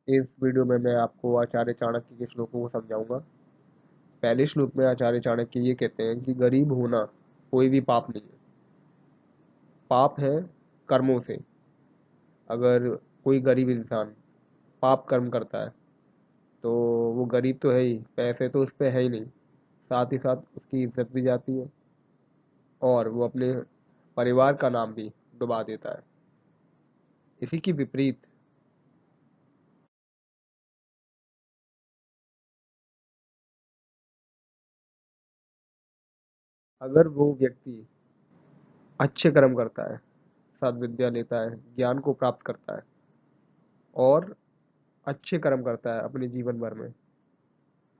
इस वीडियो में मैं आपको आचार्य चाणक्य के श्लोकों को समझाऊंगा। पहले श्लोक में आचार्य चाणक्य ये कहते हैं कि गरीब होना कोई भी पाप नहीं है। पाप है कर्मों से। अगर कोई गरीब इंसान पाप कर्म करता है तो वो गरीब तो है ही, पैसे तो उस पे है ही नहीं, साथ ही साथ उसकी इज्जत भी जाती है और वो अपने परिवार का नाम भी डुबा देता है। इसी की विपरीत अगर वो व्यक्ति अच्छे कर्म करता है, सद्विद्या लेता है, ज्ञान को प्राप्त करता है और अच्छे कर्म करता है अपने जीवन भर में,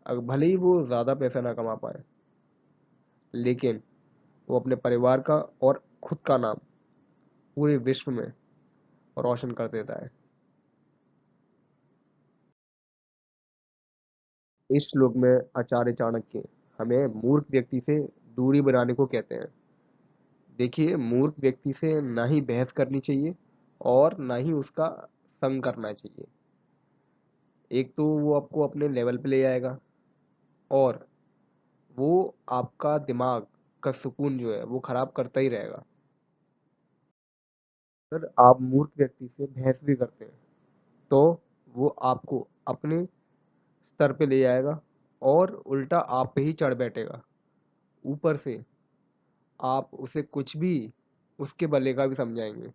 भले ही वो ज़्यादा पैसा ना कमा पाए, लेकिन वो अपने परिवार का और खुद का नाम पूरे विश्व में रोशन कर देता है। इस श्लोक में आचार्य चाणक्य हमें मूर्ख व्यक्ति से दूरी बनाने को कहते हैं। देखिए, मूर्ख व्यक्ति से ना ही बहस करनी चाहिए और ना ही उसका संग करना चाहिए। एक तो वो आपको अपने लेवल पे ले जाएगा और वो आपका दिमाग का सुकून जो है वो खराब करता ही रहेगा। अगर आप मूर्ख व्यक्ति से बहस भी करते हैं तो वो आपको अपने स्तर पे ले जाएगा और उल्टा आप पे ही चढ़ बैठेगा। ऊपर से आप उसे कुछ भी उसके भले का भी समझाएंगे,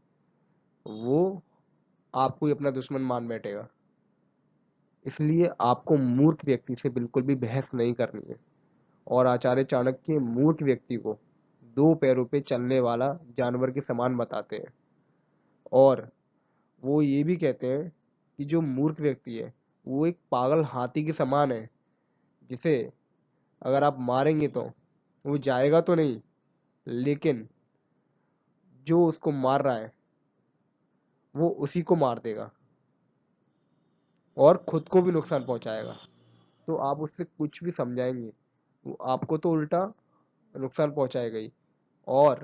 वो आपको ही अपना दुश्मन मान बैठेगा। इसलिए आपको मूर्ख व्यक्ति से बिल्कुल भी बहस नहीं करनी है। और आचार्य चाणक्य मूर्ख व्यक्ति को दो पैरों पे चलने वाला जानवर के समान बताते हैं। और वो ये भी कहते हैं कि जो मूर्ख व्यक्ति है वो एक पागल हाथी के समान है, जिसे अगर आप मारेंगे तो वो जाएगा तो नहीं, लेकिन जो उसको मार रहा है वो उसी को मार देगा और खुद को भी नुकसान पहुंचाएगा। तो आप उससे कुछ भी समझाएंगे, वो आपको तो उल्टा नुकसान पहुंचाएगा ही और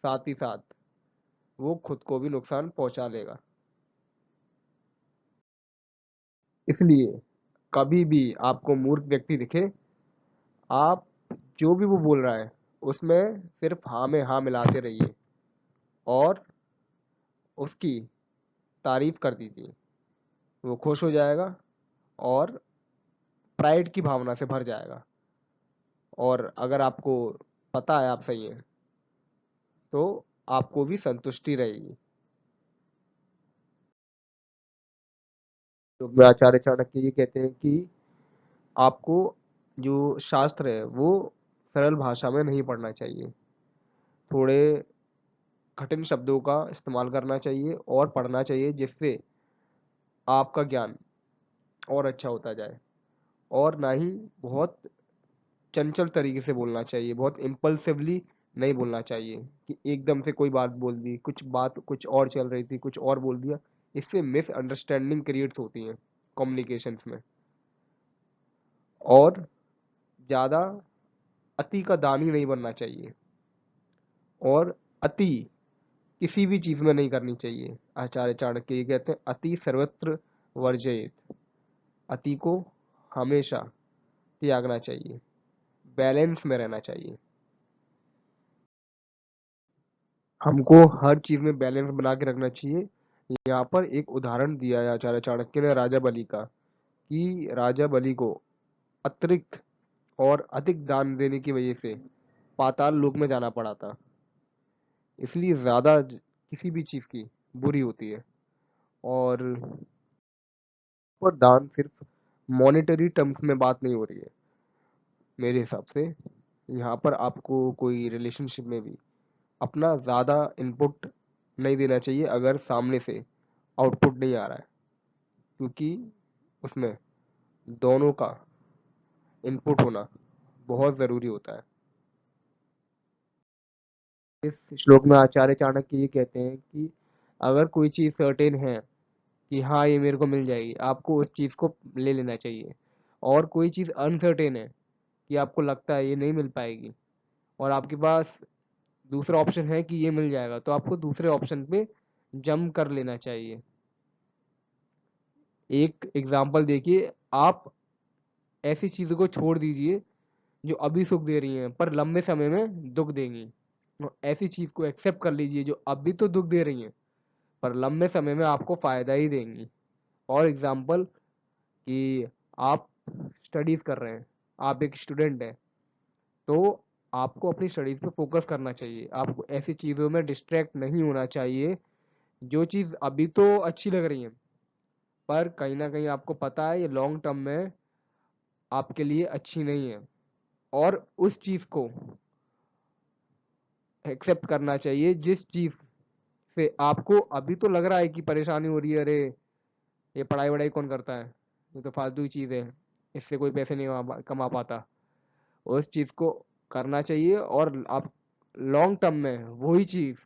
साथ ही साथ वो खुद को भी नुकसान पहुंचा लेगा। इसलिए कभी भी आपको मूर्ख व्यक्ति दिखे, आप जो भी वो बोल रहा है उसमें सिर्फ हाँ में हाँ मिलाते रहिए और उसकी तारीफ कर दीजिए। वो खुश हो जाएगा और प्राइड की भावना से भर जाएगा। और अगर आपको पता है आप सही हैं तो आपको भी संतुष्टि रहेगी। तो मैं आचार्य चाणक्य ये कहते हैं कि आपको जो शास्त्र है वो सरल भाषा में नहीं पढ़ना चाहिए। थोड़े कठिन शब्दों का इस्तेमाल करना चाहिए और पढ़ना चाहिए, जिससे आपका ज्ञान और अच्छा होता जाए। और ना ही बहुत चंचल तरीके से बोलना चाहिए, बहुत इम्पल्सिवली नहीं बोलना चाहिए कि एकदम से कोई बात बोल दी, कुछ बात कुछ और चल रही थी कुछ और बोल दिया। इससे मिसअंडरस्टैंडिंग क्रिएट्स होती हैं कम्युनिकेशंस में। और ज़्यादा अति का दानी नहीं बनना चाहिए और अति किसी भी चीज़ में नहीं करनी चाहिए। आचार्य चाणक्य ये कहते हैं अति सर्वत्र वर्जयेत। अति को हमेशा त्यागना चाहिए, बैलेंस में रहना चाहिए। हमको हर चीज में बैलेंस बना के रखना चाहिए। यहाँ पर एक उदाहरण दिया है आचार्य चाणक्य ने राजा बलि का, कि राजा बलि को अतिरिक्त और अधिक दान देने की वजह से पाताल लोक में जाना पड़ा था। इसलिए किसी भी चीज की बुरी होती है। और दान सिर्फ मॉनेटरी टर्म्स में बात नहीं हो रही है मेरे हिसाब से। यहाँ पर आपको कोई रिलेशनशिप में भी अपना ज़्यादा इनपुट नहीं देना चाहिए अगर सामने से आउटपुट नहीं आ रहा है, क्योंकि उसमें दोनों का इनपुट होना बहुत ज़रूरी होता है। इस श्लोक में आचार्य चाणक्य ये कहते हैं कि अगर कोई चीज़ सर्टेन है कि हाँ ये मेरे को मिल जाएगी, आपको उस चीज़ को ले लेना चाहिए। और कोई चीज़ अनसर्टेन है कि आपको लगता है ये नहीं मिल पाएगी और आपके पास दूसरा ऑप्शन है कि ये मिल जाएगा, तो आपको दूसरे ऑप्शन पे जंप कर लेना चाहिए। एक एग्जांपल देखिए, आप ऐसी चीज़ों को छोड़ दीजिए जो अभी सुख दे रही हैं पर लंबे समय में दुख देंगी। और ऐसी चीज़ को एक्सेप्ट कर लीजिए जो अभी तो दुख दे रही हैं पर लंबे समय में आपको फ़ायदा ही देंगी। और एग्जांपल कि आप स्टडीज़ कर रहे हैं, आप एक स्टूडेंट हैं, तो आपको अपनी स्टडीज़ पे फोकस करना चाहिए। आपको ऐसी चीज़ों में डिस्ट्रैक्ट नहीं होना चाहिए जो चीज़ अभी तो अच्छी लग रही है पर कहीं ना कहीं आपको पता है ये लॉन्ग टर्म में आपके लिए अच्छी नहीं है। और उस चीज़ को एक्सेप्ट करना चाहिए जिस चीज़ से आपको अभी तो लग रहा है कि परेशानी हो रही है, अरे ये पढ़ाई वढ़ाई कौन करता है, ये तो फालतू की चीज़ है, इससे कोई पैसे नहीं कमा पाता। उस चीज़ को करना चाहिए और आप लॉन्ग टर्म में वही चीज़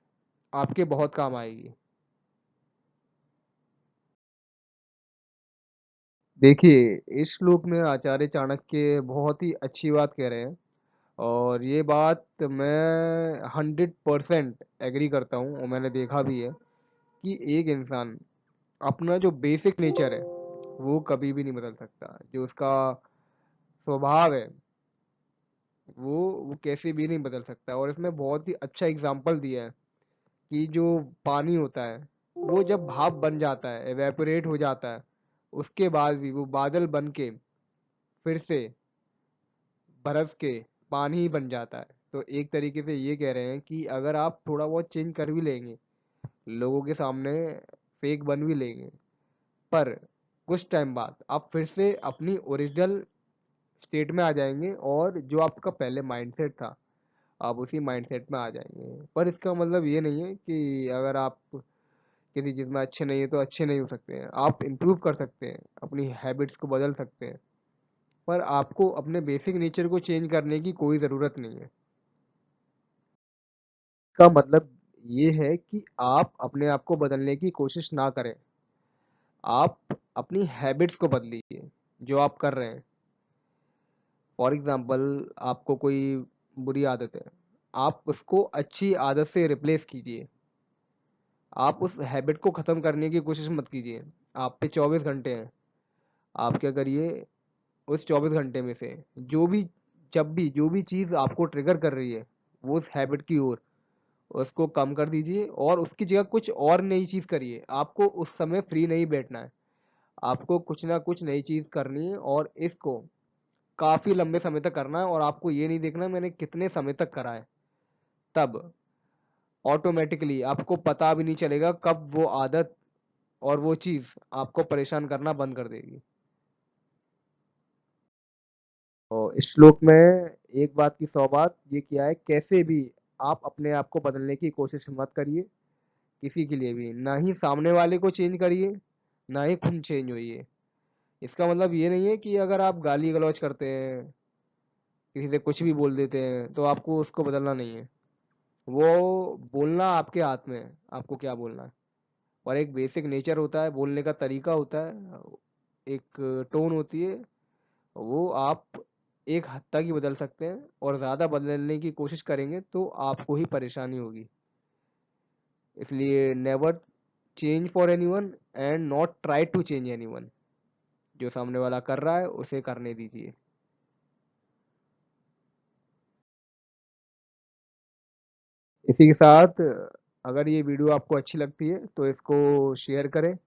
आपके बहुत काम आएगी। देखिए, इस श्लोक में आचार्य चाणक्य बहुत ही अच्छी बात कह रहे हैं और ये बात मैं 100% एग्री करता हूँ और मैंने देखा भी है कि एक इंसान अपना जो बेसिक नेचर है वो कभी भी नहीं बदल सकता। जो उसका स्वभाव है वो कैसे भी नहीं बदल सकता। और इसमें बहुत ही अच्छा एग्जाम्पल दिया है कि जो पानी होता है वो जब भाप बन जाता है, एवेपोरेट हो जाता है, उसके बाद भी वो बादल बन के फिर से बर्फ के पानी ही बन जाता है। तो एक तरीके से ये कह रहे हैं कि अगर आप थोड़ा बहुत चेंज कर भी लेंगे, लोगों के सामने फेक बन भी लेंगे, पर कुछ टाइम बाद आप फिर से अपनी ओरिजिनल स्टेट में आ जाएंगे और जो आपका पहले माइंडसेट था आप उसी माइंडसेट में आ जाएंगे। पर इसका मतलब ये नहीं है कि अगर आप किसी चीज़ में अच्छे नहीं है तो अच्छे नहीं हो सकते हैं। आप इम्प्रूव कर सकते हैं, अपनी हैबिट्स को बदल सकते हैं, पर आपको अपने बेसिक नेचर को चेंज करने की कोई ज़रूरत नहीं है। का मतलब ये है कि आप अपने आप को बदलने की कोशिश ना करें, आप अपनी हैबिट्स को बदलिए जो आप कर रहे हैं। फॉर एग्जांपल, आपको कोई बुरी आदत है, आप उसको अच्छी आदत से रिप्लेस कीजिए। आप उस हैबिट को ख़त्म करने की कोशिश मत कीजिए। आप पे 24 घंटे हैं, आप क्या करिए, उस 24 घंटे में से जो भी जब भी जो भी चीज़ आपको ट्रिगर कर रही है वो उस हैबिट की ओर, उसको कम कर दीजिए और उसकी जगह कुछ और नई चीज़ करिए। आपको उस समय फ्री नहीं बैठना है, आपको कुछ ना कुछ नई चीज़ करनी है और इसको काफ़ी लंबे समय तक करना है। और आपको ये नहीं देखना मैंने कितने समय तक करा है, तब ऑटोमेटिकली आपको पता भी नहीं चलेगा कब वो आदत और वो चीज़ आपको परेशान करना बंद कर देगी। और इस श्लोक में एक बात की सौगात ये किया है, कैसे भी आप अपने आप को बदलने की कोशिश मत करिए, किसी के लिए भी ना ही सामने वाले को चेंज करिए, ना ही खुद चेंज होइए। इसका मतलब ये नहीं है कि अगर आप गाली गलौज करते हैं, किसी से कुछ भी बोल देते हैं तो आपको उसको बदलना नहीं है। वो बोलना आपके हाथ में है, आपको क्या बोलना है। और एक बेसिक नेचर होता है, बोलने का तरीका होता है, एक टोन होती है, वो आप एक हद तक ही बदल सकते हैं और ज़्यादा बदलने की कोशिश करेंगे तो आपको ही परेशानी होगी। इसलिए never change for anyone and not try to change anyone. जो सामने वाला कर रहा है उसे करने दीजिए। इसी के साथ अगर ये वीडियो आपको अच्छी लगती है तो इसको शेयर करें।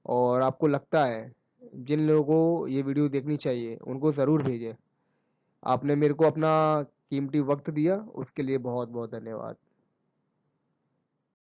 और आपको लगता है जिन लोगों को ये वीडियो देखनी चाहिए उनको ज़रूर भेजें। आपने मेरे को अपना कीमती वक्त दिया, उसके लिए बहुत बहुत धन्यवाद।